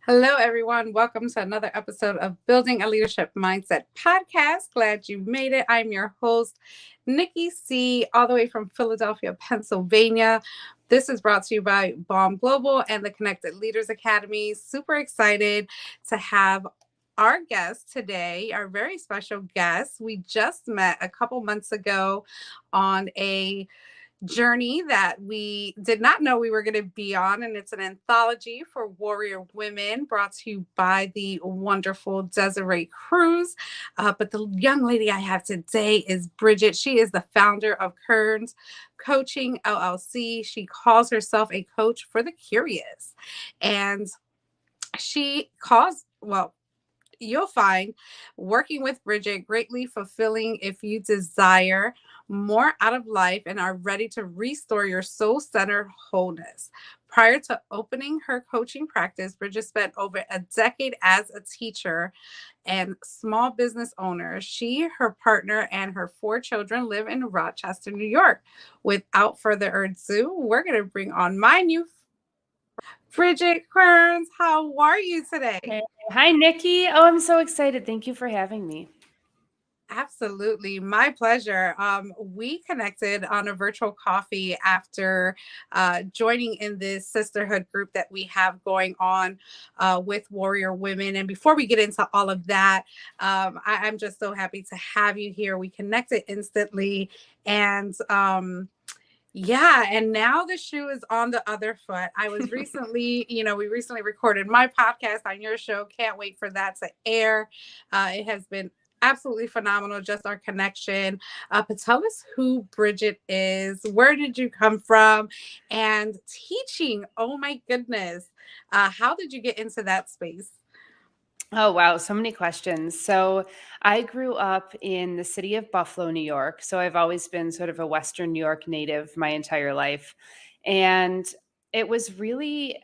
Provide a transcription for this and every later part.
Hello, everyone. Welcome to another episode of Building a Leadership Mindset podcast. Glad you made it. I'm your host, Nikki C., all the way from Philadelphia, Pennsylvania. This is brought to you by BALM Global and the Connected Leaders Academy. Super excited to have our guest today, our very special guest. We just met a couple months ago on a journey that we did not know we were going to be on. And it's an anthology for warrior women brought to you by the wonderful Desiree Cruz. But the young lady I have today is Bridget. She is the founder of Querns Coaching, LLC. She calls herself a coach for the curious. And she calls, well, you'll find working with Bridget greatly fulfilling if you desire more out of life and are ready to restore your soul-centered wholeness. Prior to opening her coaching practice, Bridget spent over a decade as a teacher and small business owner. She, her partner, and her 4 children live in Rochester, New York. Without further ado, we're going to bring on my new Bridget Querns. How are you today? Hey. Hi, Nikki. Oh, I'm so excited. Thank you for having me. Absolutely. My pleasure. We connected on a virtual coffee after joining in this sisterhood group that we have going on with Warrior Women. And before we get into all of that, I'm just so happy to have you here. We connected instantly. And yeah, and now the shoe is on the other foot. I was recently, we recently recorded my podcast on your show. Can't wait for that to air. It has been absolutely phenomenal, just our connection. But tell us who Bridget is. Where did you come from? And teaching, oh my goodness. How did you get into that space? Oh, wow. So many questions. So I grew up in the city of Buffalo, New York. So I've always been sort of a Western New York native my entire life. And it was really,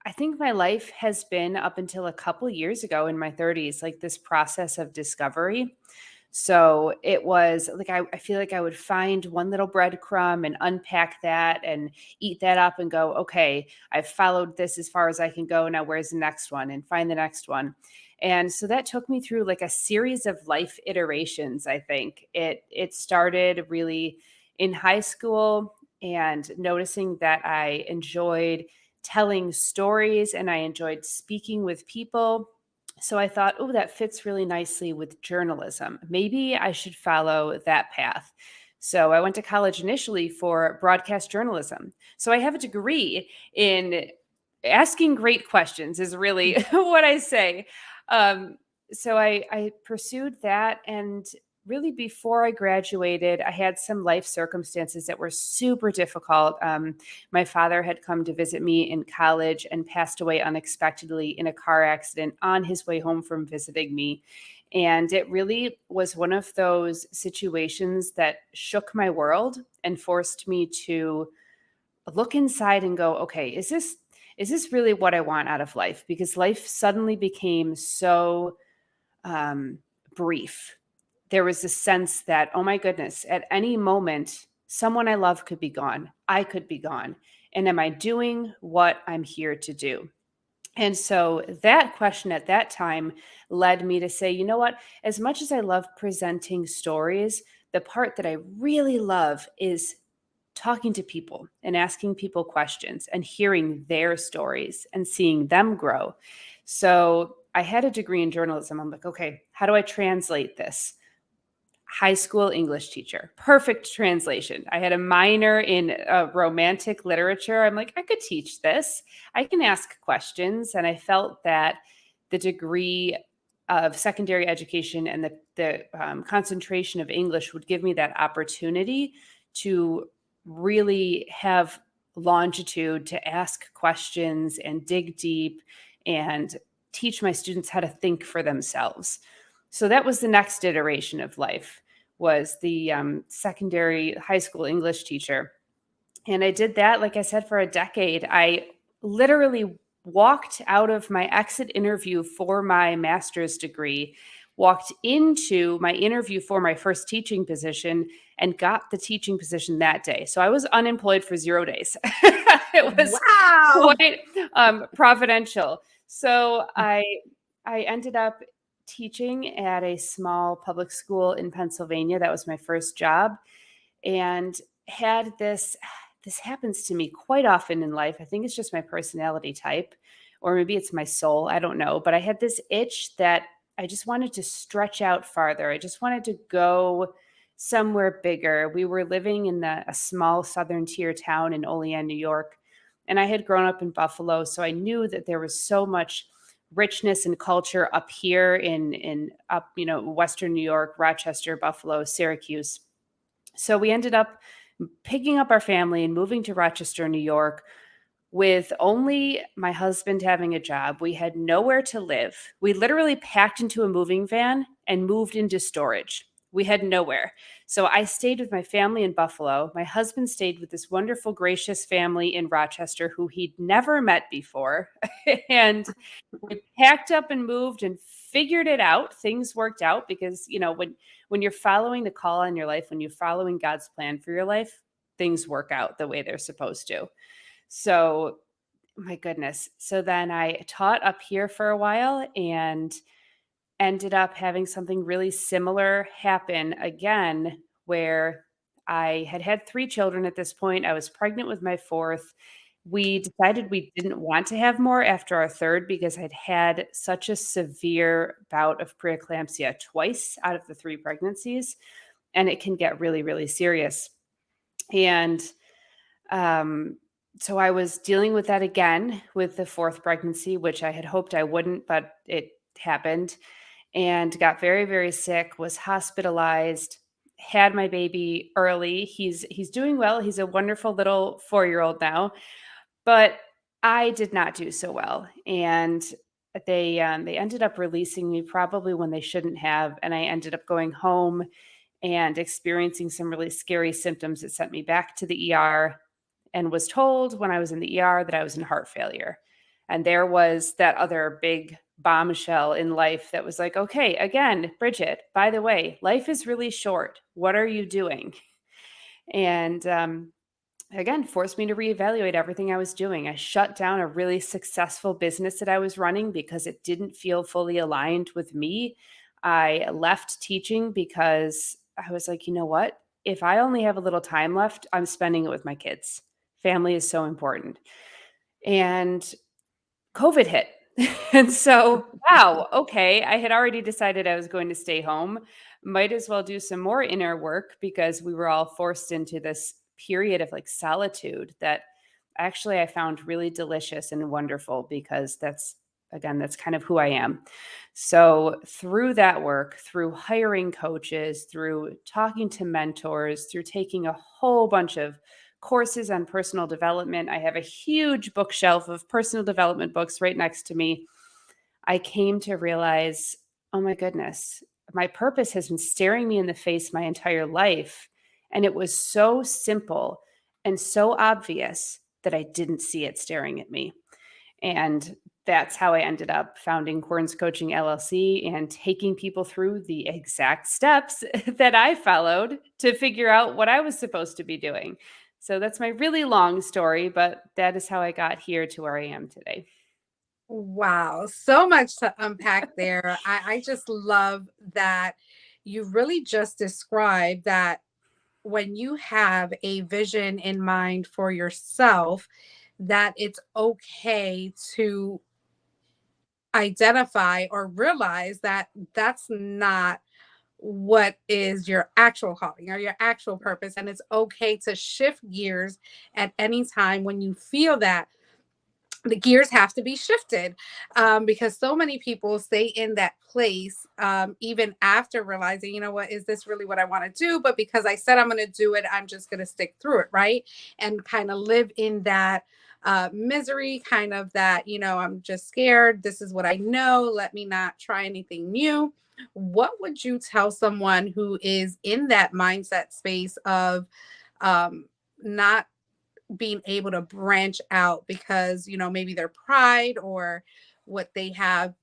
I think my life has been up until a couple years ago in my 30s, like this process of discovery. So it was like, I feel like I would find one little breadcrumb and unpack that and eat that up and go, okay, I've followed this as far as I can go. Now where's the next one? And find the next one. And so that took me through like a series of life iterations. I think it started really in high school and noticing that I enjoyed telling stories and I enjoyed speaking with people. So I thought, oh, that fits really nicely with journalism. Maybe I should follow that path. So I went to college initially for broadcast journalism. So I have a degree in asking great questions, is really what I say. Um, so I pursued that. And really, before I graduated, I had some life circumstances that were super difficult. My father had come to visit me in college and passed away unexpectedly in a car accident on his way home from visiting me. And it really was one of those situations that shook my world and forced me to look inside and go, okay, is this really what I want out of life? Because life suddenly became so brief. There was a sense that, oh my goodness, at any moment, someone I love could be gone. I could be gone. And am I doing what I'm here to do? And so that question at that time led me to say, you know what? As much as I love presenting stories, the part that I really love is talking to people and asking people questions and hearing their stories and seeing them grow. So I had a degree in journalism. I'm like, okay, how do I translate this? High school English teacher, perfect translation. I had a minor in romantic literature. I'm like, I could teach this. I can ask questions. And I felt that the degree of secondary education and the concentration of English would give me that opportunity to really have longitude to ask questions and dig deep and teach my students how to think for themselves. So that was the next iteration of life, was the secondary high school English teacher. And I did that, like I said, for a decade. I literally walked out of my exit interview for my master's degree, walked into my interview for my first teaching position, and got the teaching position that day. So I was unemployed for 0 days. It was Wow. quite providential. So I ended up teaching at a small public school in Pennsylvania. That was my first job, and had this happens to me quite often in life. I think it's just my personality type, or maybe it's my soul, I don't know, but I had this itch that I just wanted to stretch out farther. I just wanted to go somewhere bigger. We were living in a small southern tier town in Olean, New York, and I had grown up in Buffalo, so I knew that there was so much richness and culture up here in up, Western New York, Rochester, Buffalo, Syracuse. So we ended up picking up our family and moving to Rochester, New York, with only my husband having a job. We had nowhere to live. We literally packed into a moving van and moved into storage. We had nowhere. So I stayed with my family in Buffalo. My husband stayed with this wonderful, gracious family in Rochester who he'd never met before. And we packed up and moved and figured it out. Things worked out because, when you're following the call on your life, when you're following God's plan for your life, things work out the way they're supposed to. So, my goodness. So then I taught up here for a while and ended up having something really similar happen again, where I had had 3 children at this point. I was pregnant with my fourth. We decided we didn't want to have more after our third because I'd had such a severe bout of preeclampsia twice out of the 3 pregnancies, and it can get really, really serious. And so I was dealing with that again with the fourth pregnancy, which I had hoped I wouldn't, but it happened, and got very, very sick, was hospitalized, had my baby early. He's doing well. He's a wonderful little 4-year-old now, but I did not do so well. And they ended up releasing me probably when they shouldn't have, and I ended up going home and experiencing some really scary symptoms that sent me back to the ER, and was told when I was in the ER that I was in heart failure. And there was that other big bombshell in life that was like, okay, again, Bridget, by the way, life is really short. What are you doing? And again, forced me to reevaluate everything I was doing. I shut down a really successful business that I was running because it didn't feel fully aligned with me. I left teaching because I was like, you know what? If I only have a little time left, I'm spending it with my kids. Family is so important. And COVID hit. And so, wow, okay, I had already decided I was going to stay home. Might as well do some more inner work because we were all forced into this period of like solitude that actually I found really delicious and wonderful because that's kind of who I am. So, through that work, through hiring coaches, through talking to mentors, through taking a whole bunch of courses on personal development. I have a huge bookshelf of personal development books right next to me. I came to realize, oh my goodness, my purpose has been staring me in the face my entire life. And it was so simple and so obvious that I didn't see it staring at me. And that's how I ended up founding Querns Coaching LLC and taking people through the exact steps that I followed to figure out what I was supposed to be doing. So that's my really long story, but that is how I got here to where I am today. Wow, so much to unpack there. I just love that you really just described that when you have a vision in mind for yourself, that it's okay to identify or realize that that's not what is your actual calling or your actual purpose. And it's okay to shift gears at any time when you feel that the gears have to be shifted, because so many people stay in that place, even after realizing, you know what, is this really what I want to do? But because I said I'm going to do it, I'm just going to stick through it, right? And kind of live in that misery, kind of that, I'm just scared. This is what I know. Let me not try anything new. What would you tell someone who is in that mindset space of not being able to branch out because maybe their pride or what they have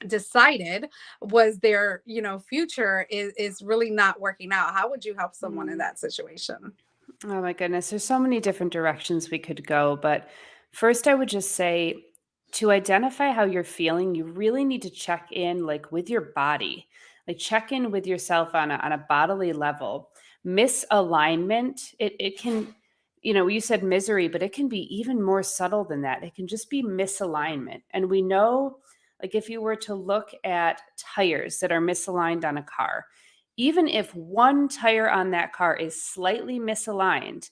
decided was their future is really not working out? How would you help someone in Mm. that situation? Oh my goodness, there's so many different directions we could go, but first I would just say to identify how you're feeling, you really need to check in like with your body, like check in with yourself on a bodily level. Misalignment, it can, you said misery, but it can be even more subtle than that. It can just be misalignment. And we know, like if you were to look at tires that are misaligned on a car, even if one tire on that car is slightly misaligned,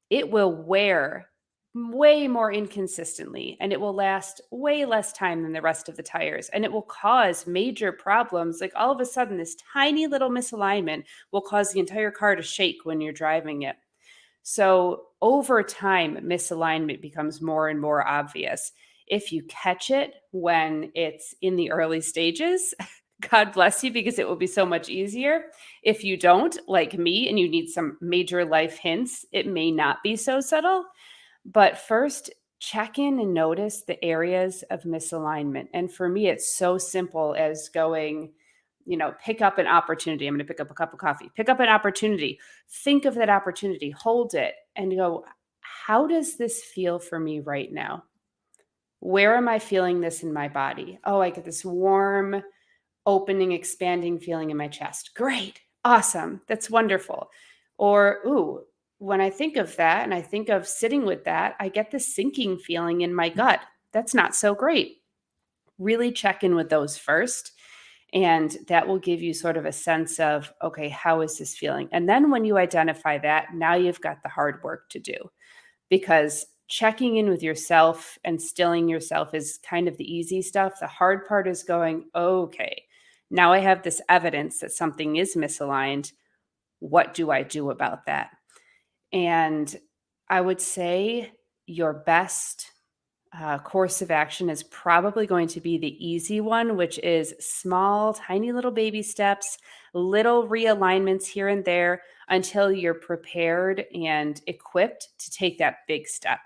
it will wear way more inconsistently and it will last way less time than the rest of the tires. And it will cause major problems. Like all of a sudden, this tiny little misalignment will cause the entire car to shake when you're driving it. So over time, misalignment becomes more and more obvious. If you catch it when it's in the early stages, God bless you, because it will be so much easier. If you don't, like me, and you need some major life hints, it may not be so subtle. But first, check in and notice the areas of misalignment. And for me, it's so simple as going, pick up an opportunity. I'm going to pick up a cup of coffee, pick up an opportunity, think of that opportunity, hold it, and go, how does this feel for me right now? Where am I feeling this in my body? Oh, I get this warm, opening, expanding feeling in my chest. Great. Awesome. That's wonderful. Or, ooh, when I think of that and I think of sitting with that, I get this sinking feeling in my gut. That's not so great. Really check in with those first. And that will give you sort of a sense of, okay, how is this feeling? And then when you identify that, now you've got the hard work to do, because checking in with yourself and stilling yourself is kind of the easy stuff. The hard part is going, okay, now I have this evidence that something is misaligned. What do I do about that? And I would say your best course of action is probably going to be the easy one, which is small, tiny little baby steps, little realignments here and there until you're prepared and equipped to take that big step.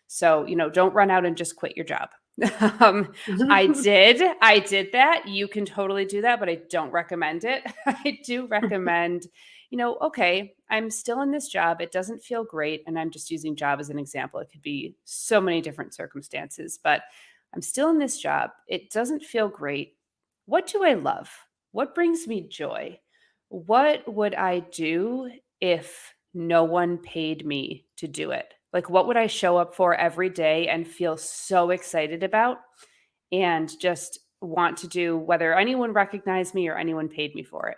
So, don't run out and just quit your job. I did that. You can totally do that, but I don't recommend it. I do recommend, okay, I'm still in this job. It doesn't feel great. And I'm just using job as an example. It could be so many different circumstances, but I'm still in this job. It doesn't feel great. What do I love? What brings me joy? What would I do if no one paid me to do it? Like, what would I show up for every day and feel so excited about and just want to do, whether anyone recognized me or anyone paid me for it?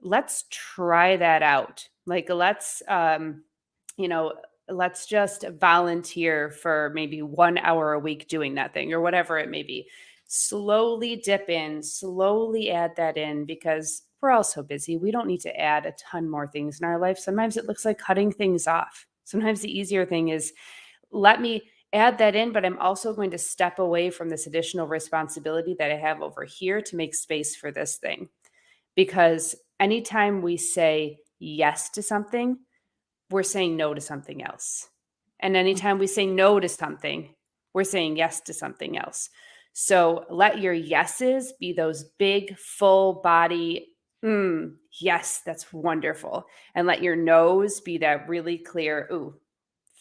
Let's try that out. Like, you know, let's just volunteer for maybe 1 hour a week doing that thing or whatever it may be. Slowly dip in, slowly add that in, because we're all so busy. We don't need to add a ton more things in our life. Sometimes it looks like cutting things off. Sometimes the easier thing is, let me add that in, but I'm also going to step away from this additional responsibility that I have over here to make space for this thing. Because anytime we say yes to something, we're saying no to something else. And anytime we say no to something, we're saying yes to something else. So let your yeses be those big, full body, yes, that's wonderful. And let your no's be that really clear, ooh,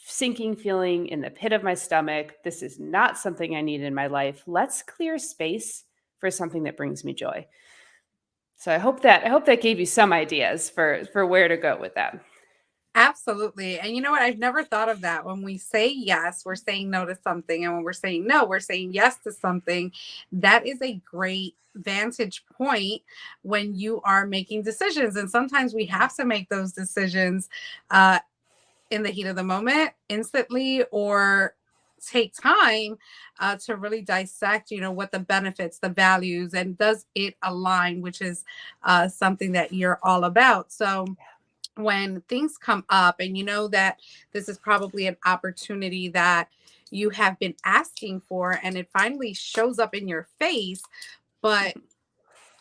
sinking feeling in the pit of my stomach. This is not something I need in my life. Let's clear space for something that brings me joy. So I hope that gave you some ideas for where to go with that. Absolutely. And you know what? I've never thought of that. When we say yes, we're saying no to something. And when we're saying no, we're saying yes to something. That is a great vantage point when you are making decisions. And sometimes we have to make those decisions in the heat of the moment, instantly, or take time to really dissect, what the benefits, the values, and does it align, which is something that you're all about. So when things come up and you know that this is probably an opportunity that you have been asking for and it finally shows up in your face, but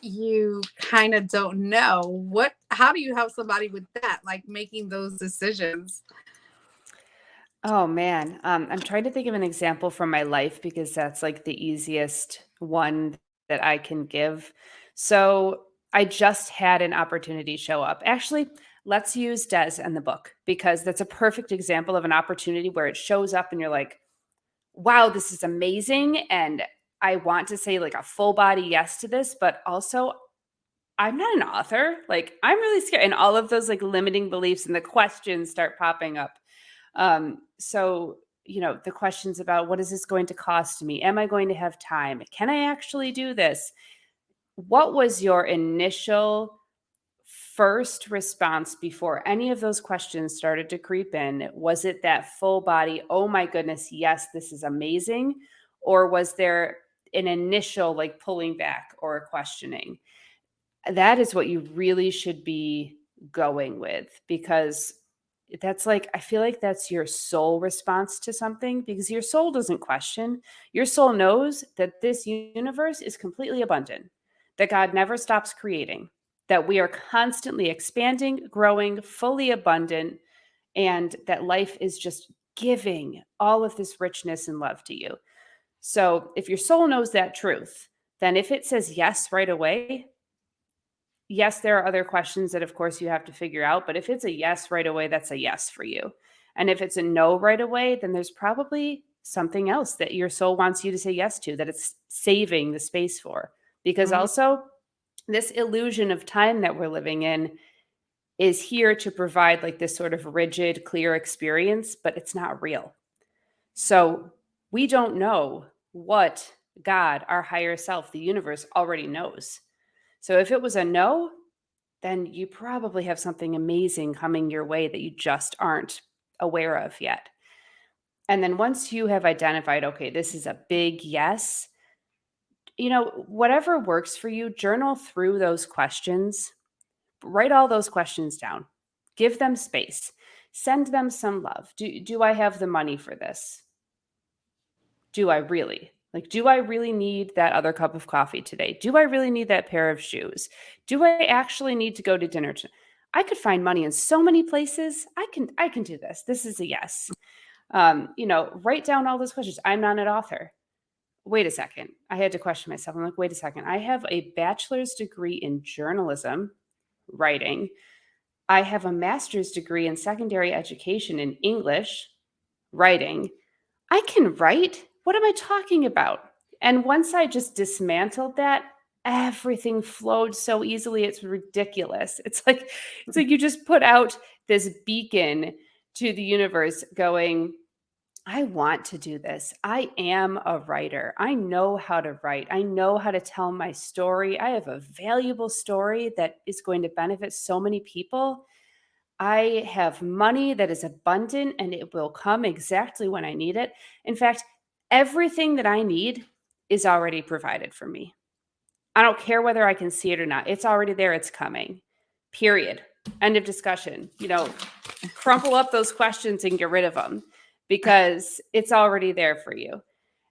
you kind of don't know how do you help somebody with that, like making those decisions? Oh man, I'm trying to think of an example from my life because that's like the easiest one that I can give. So I just had an opportunity show up. Actually, let's use Des and the book because that's a perfect example of an opportunity where it shows up and you're like, wow, this is amazing. And I want to say like a full body yes to this, but also I'm not an author. Like, I'm really scared. And all of those like limiting beliefs and the questions start popping up. So, the questions about what is this going to cost me? Am I going to have time? Can I actually do this? What was your initial first response before any of those questions started to creep in? Was it that full body, oh my goodness, yes, this is amazing? Or was there an initial like pulling back or questioning? That is what you really should be going with, because that's like, I feel like that's your soul response to something, because your soul doesn't question. Your soul knows that this universe is completely abundant, that God never stops creating, that we are constantly expanding, growing, fully abundant, and that life is just giving all of this richness and love to you. So if your soul knows that truth, then if it says yes right away, yes, there are other questions that, of course, you have to figure out. But if it's a yes right away, that's a yes for you. And if it's a no right away, then there's probably something else that your soul wants you to say yes to, that it's saving the space for. Because Mhm. also, this illusion of time that we're living in is here to provide like this sort of rigid, clear experience, but it's not real. So we don't know what God, our higher self, the universe already knows. So if it was a no, then you probably have something amazing coming your way that you just aren't aware of yet. And then once you have identified, okay, this is a big yes, whatever works for you, journal through those questions, write all those questions down, give them space, send them some love. Do I have the money for this? Do I really? Like, do I really need that other cup of coffee today? Do I really need that pair of shoes? Do I actually need to go to dinner? I could find money in so many places. I can do this. This is a yes. Write down all those questions. I'm not an author. Wait a second. I had to question myself. I'm like, wait a second. I have a bachelor's degree in journalism, writing. I have a master's degree in secondary education in English, writing. I can write. What am I talking about? And once I just dismantled that, everything flowed so easily. It's ridiculous. It's like you just put out this beacon to the universe going, I want to do this. I am a writer. I know how to write. I know how to tell my story. I have a valuable story that is going to benefit so many people. I have money that is abundant and it will come exactly when I need it. In fact, everything that I need is already provided for me. I don't care whether I can see it or not. It's already there. It's coming. Period. End of discussion. Crumple up those questions and get rid of them, because it's already there for you.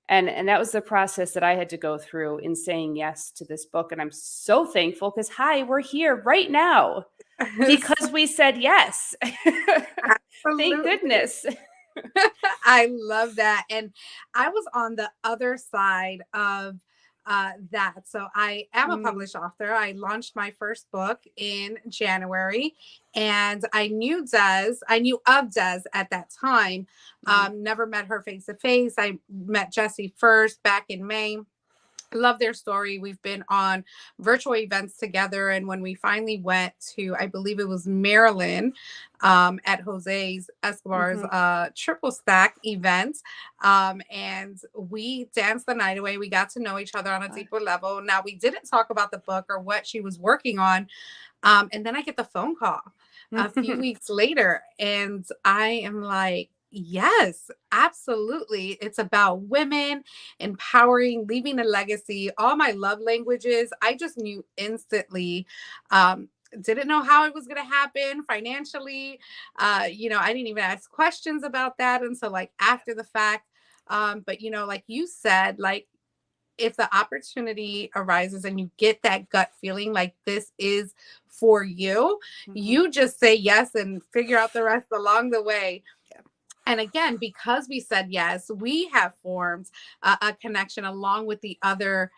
And that was the process that I had to go through in saying yes to this book. And I'm so thankful because, hi, we're here right now because we said yes. Thank Absolutely. goodness. I love that. And I was on the other side of that. So I am a published author. I launched my first book in January, and I knew of Des at that time. Never met her face to face. I met Jessie first back in May. Love their story. We've been on virtual events together. And when we finally went to, I believe it was Maryland, at Jose's Escobar's triple stack event. And we danced the night away. We got to know each other on a deeper level. Now, we didn't talk about the book or what she was working on. And then I get the phone call a few weeks later, and I am like, yes, absolutely. It's about women empowering, leaving a legacy. All my love languages, I just knew instantly. Didn't know how it was going to happen financially. I didn't even ask questions about that until like after the fact. But like you said, like if the opportunity arises and you get that gut feeling like this is for you, you just say yes and figure out the rest along the way. And again, because we said yes, we have formed a connection along with the other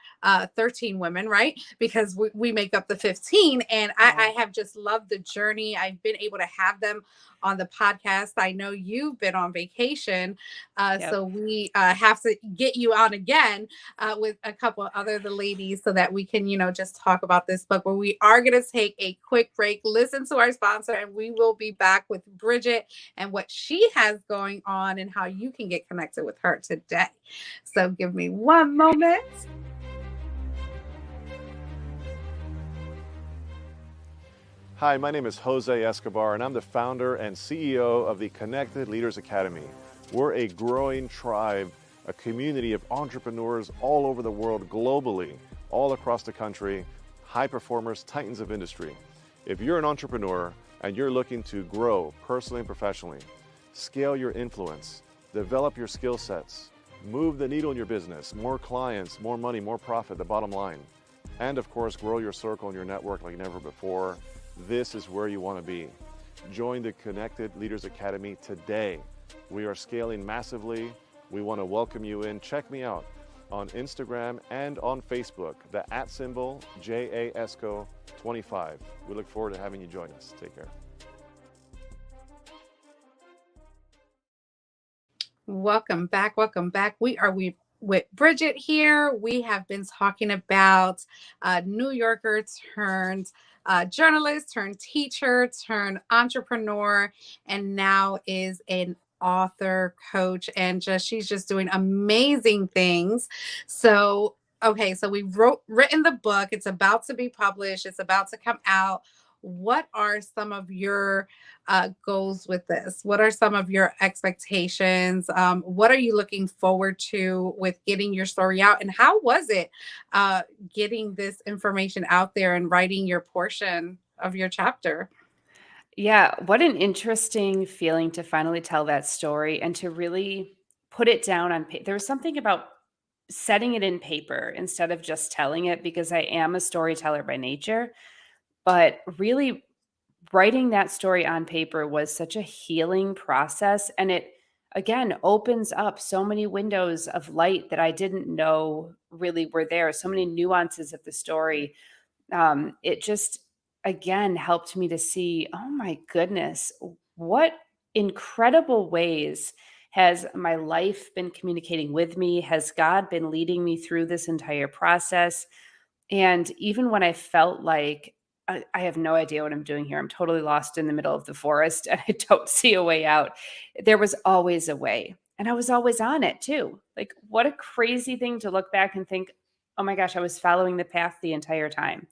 13 women, right? Because we make up the 15. And I have just loved the journey. I've been able to have them on the podcast. I know you've been on vacation, Yep. so we have to get you on again with a couple of other the ladies so that we can, just talk about this book. But we are going to take a quick break, listen to our sponsor, and we will be back with Bridget and what she has going on and how you can get connected with her today. So give me one moment. Hi, my name is Jose Escobar, and I'm the founder and CEO of the Connected Leaders Academy. We're a growing tribe, a community of entrepreneurs all over the world, globally, all across the country, high performers, titans of industry. If you're an entrepreneur and you're looking to grow personally and professionally, scale your influence, develop your skill sets, move the needle in your business, more clients, more money, more profit, the bottom line, and of course, grow your circle and your network like never before, this is where you want to be. Join the Connected Leaders Academy today. We are scaling massively. We want to welcome you in. Check me out on Instagram and on Facebook, the @ JAESCO25. We look forward to having you join us. Take care. Welcome back. Welcome back. We are with Bridget here. We have been talking about New Yorker turned journalist, turned teacher, turned entrepreneur, and now is an author, coach, and she's just doing amazing things. So, okay, so we've written the book. It's about to be published. It's about to come out. What are some of your goals with this? What are some of your expectations? What are you looking forward to with getting your story out? And how was it getting this information out there and writing your portion of your chapter? Yeah, what an interesting feeling to finally tell that story and to really put it down on paper. There was something about setting it in paper instead of just telling it, because I am a storyteller by nature. But really writing that story on paper was such a healing process. And it, again, opens up so many windows of light that I didn't know really were there, so many nuances of the story. It just, again, helped me to see, oh my goodness, what incredible ways has my life been communicating with me? Has God been leading me through this entire process? And even when I felt like I have no idea what I'm doing here, I'm totally lost in the middle of the forest and I don't see a way out, there was always a way. And I was always on it too. Like, what a crazy thing to look back and think, oh my gosh, I was following the path the entire time.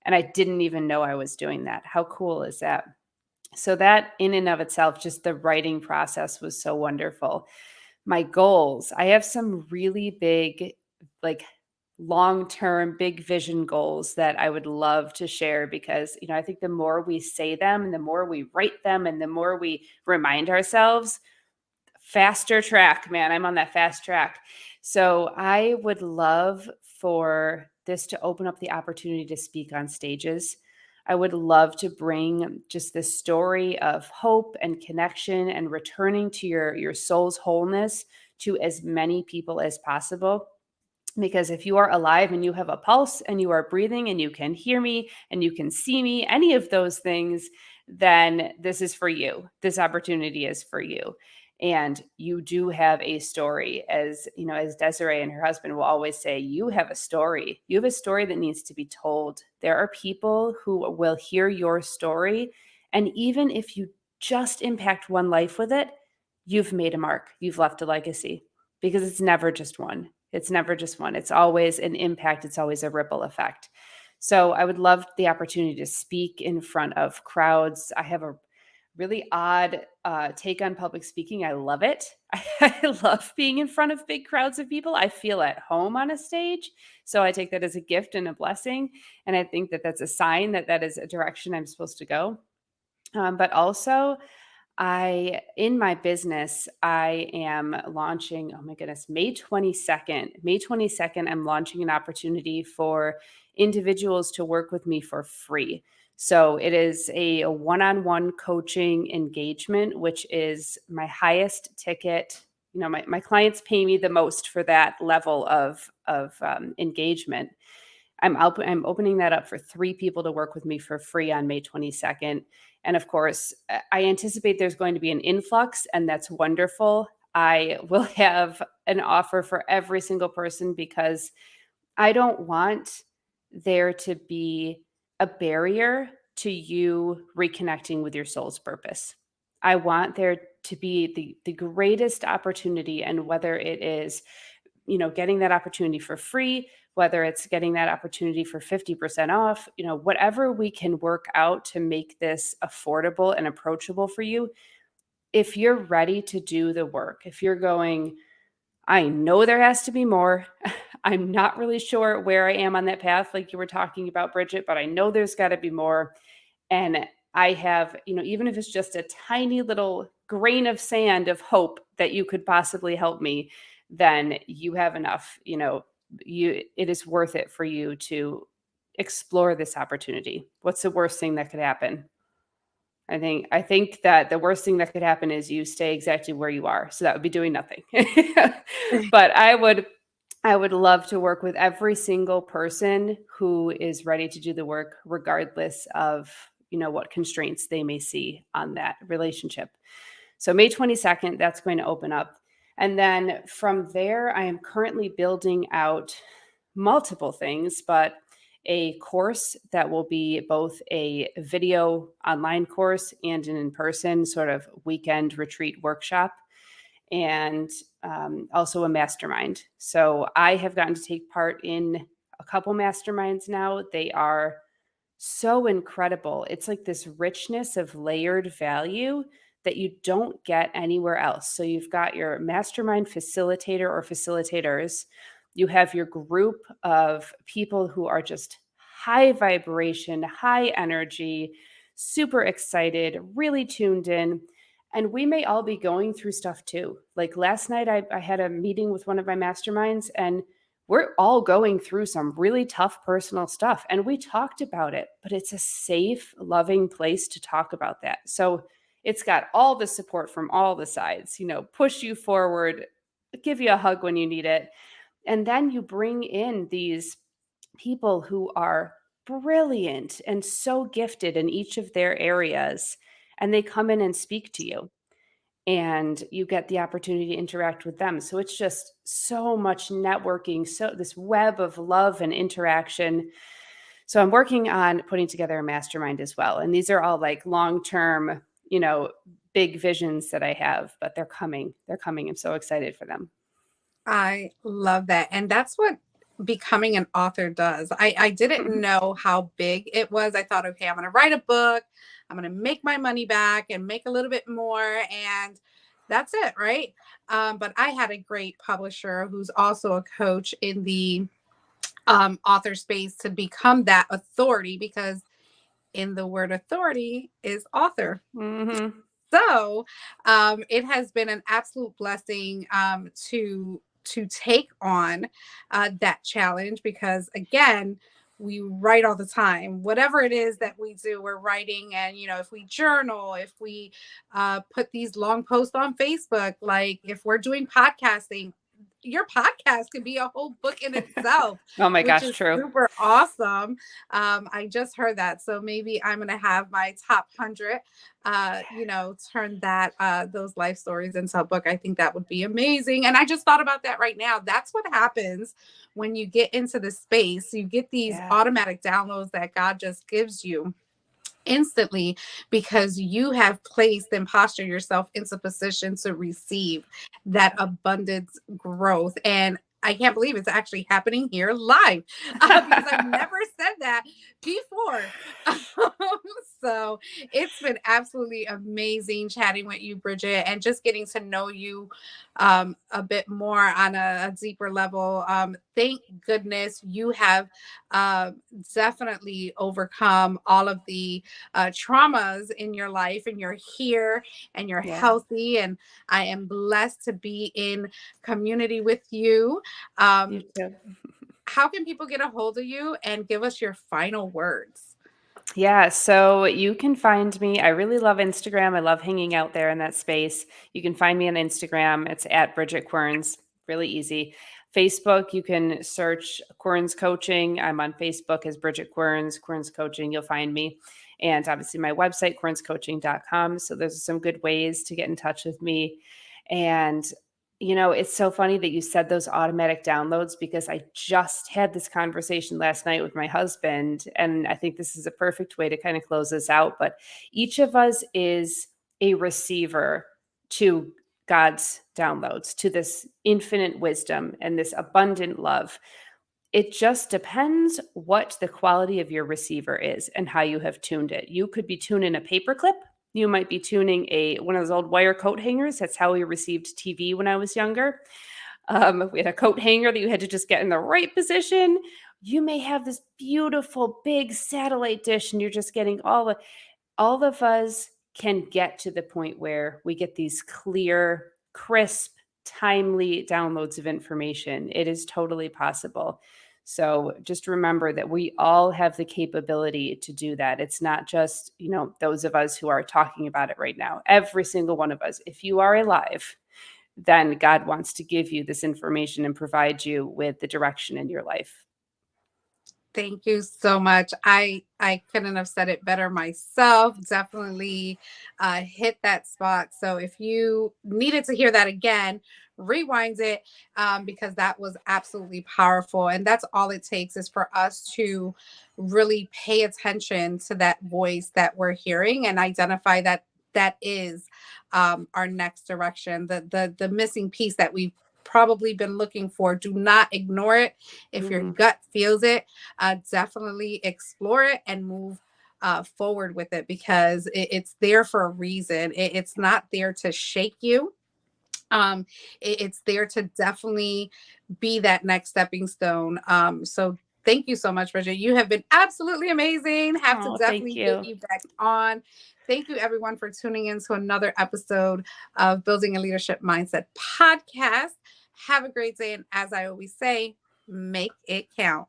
And I didn't even know I was doing that. How cool is that? So, that in and of itself, just the writing process was so wonderful. My goals, I have some really big, like, long-term big vision goals that I would love to share, because, I think the more we say them and the more we write them and the more we remind ourselves, faster track, man. I'm on that fast track. So I would love for this to open up the opportunity to speak on stages. I would love to bring just this story of hope and connection and returning to your soul's wholeness to as many people as possible. Because if you are alive and you have a pulse and you are breathing and you can hear me and you can see me, any of those things, then this is for you. This opportunity is for you. And you do have a story. As as Desiree and her husband will always say, you have a story. You have a story that needs to be told. There are people who will hear your story. And even if you just impact one life with it, you've made a mark. You've left a legacy, because it's never just one. It's never just one. It's always an impact. It's always a ripple effect. So I would love the opportunity to speak in front of crowds. I have a really odd take on public speaking. I love it. I love being in front of big crowds of people. I feel at home on a stage. So I take that as a gift and a blessing. And I think that that's a sign that that is a direction I'm supposed to go. But also, in my business, I am launching, oh my goodness, May 22nd, I'm launching an opportunity for individuals to work with me for free. So it is a one-on-one coaching engagement, which is my highest ticket. My clients pay me the most for that level of engagement. I'm opening that up for 3 people to work with me for free on May 22nd. And of course, I anticipate there's going to be an influx, and that's wonderful. I will have an offer for every single person because I don't want there to be a barrier to you reconnecting with your soul's purpose. I want there to be the greatest opportunity, and whether it is, getting that opportunity for free, whether it's getting that opportunity for 50% off, whatever we can work out to make this affordable and approachable for you. If you're ready to do the work, if you're going, I know there has to be more. I'm not really sure where I am on that path, like you were talking about, Bridget, but I know there's got to be more. And I have, even if it's just a tiny little grain of sand of hope that you could possibly help me, then you have enough, it is worth it for you to explore this opportunity. What's the worst thing that could happen? I think that the worst thing that could happen is you stay exactly where you are. So that would be doing nothing. But I would love to work with every single person who is ready to do the work, regardless of, what constraints they may see on that relationship. So May 22nd, that's going to open up. And then from there, I am currently building out multiple things, but a course that will be both a video online course and an in-person sort of weekend retreat workshop, and also a mastermind. So I have gotten to take part in a couple masterminds now. They are so incredible. It's like this richness of layered value that you don't get anywhere else. So you've got your mastermind facilitator or facilitators. You have your group of people who are just high vibration, high energy, super excited, really tuned in. And we may all be going through stuff too. Like last night, I had a meeting with one of my masterminds, and we're all going through some really tough personal stuff. And we talked about it, but it's a safe, loving place to talk about that. So it's got all the support from all the sides, push you forward, give you a hug when you need it. And then you bring in these people who are brilliant and so gifted in each of their areas, and they come in and speak to you, and you get the opportunity to interact with them. So it's just so much networking, so this web of love and interaction. So I'm working on putting together a mastermind as well. And these are all like long-term, big visions that I have, but they're coming. They're coming. I'm so excited for them. I love that. And that's what becoming an author does. I didn't know how big it was. I thought, okay, I'm going to write a book. I'm going to make my money back and make a little bit more. And that's it, right? But I had a great publisher who's also a coach in the author space to become that authority, because in the word authority is author. Mm-hmm. So it has been an absolute blessing to take on that challenge, because again, we write all the time. Whatever it is that we do, we're writing. And if we journal, if we put these long posts on Facebook, like if we're doing podcasting, your podcast could be a whole book in itself. Oh my which gosh, is true. super awesome. I just heard that. So maybe I'm going to have my top 100, turn that, those life stories into a book. I think that would be amazing. And I just thought about that right now. That's what happens when you get into the space. You get these automatic downloads that God just gives you instantly, because you have placed and postured yourself into position to receive that abundance growth. And I can't believe it's actually happening here live, because I've never said that before. So it's been absolutely amazing chatting with you, Bridget, and just getting to know you a bit more on a deeper level. Thank goodness you have definitely overcome all of the traumas in your life, and you're here and you're healthy. And I am blessed to be in community with you. You too. How can people get a hold of you, and give us your final words? Yeah, so you can find me. I really love Instagram. I love hanging out there in that space. You can find me on Instagram. It's at Bridget Querns. really easy. Facebook, you can search Querns Coaching. I'm on Facebook as Bridget Querns Coaching. You'll find me. And obviously my website, quernscoaching.com. So there's some good ways to get in touch with me. And, it's so funny that you said those automatic downloads, because I just had this conversation last night with my husband. And I think this is a perfect way to kind of close this out. But each of us is a receiver to God's downloads, to this infinite wisdom and this abundant love. It just depends what the quality of your receiver is and how you have tuned it. You could be tuning a paperclip. You might be tuning one of those old wire coat hangers. That's how we received TV when I was younger. We had a coat hanger that you had to just get in the right position. You may have this beautiful big satellite dish and you're just getting all of us can get to the point where we get these clear, crisp, timely downloads of information. It is totally possible. So just remember that we all have the capability to do that. It's not just, those of us who are talking about it right now. Every single one of us, if you are alive, then God wants to give you this information and provide you with the direction in your life. Thank you so much. I couldn't have said it better myself. Definitely hit that spot. So if you needed to hear that again, rewind it, because that was absolutely powerful. And that's all it takes, is for us to really pay attention to that voice that we're hearing and identify that is our next direction, the missing piece that we've probably been looking for. Do not ignore it. If your gut feels it, definitely explore it and move forward with it, because it's there for a reason. It's not there to shake you. It's there to definitely be that next stepping stone. So thank you so much, Bridget. You have been absolutely amazing. Have to definitely get you back on. Thank you, everyone, for tuning in to another episode of Building a Leadership Mindset podcast. Have a great day. And as I always say, make it count.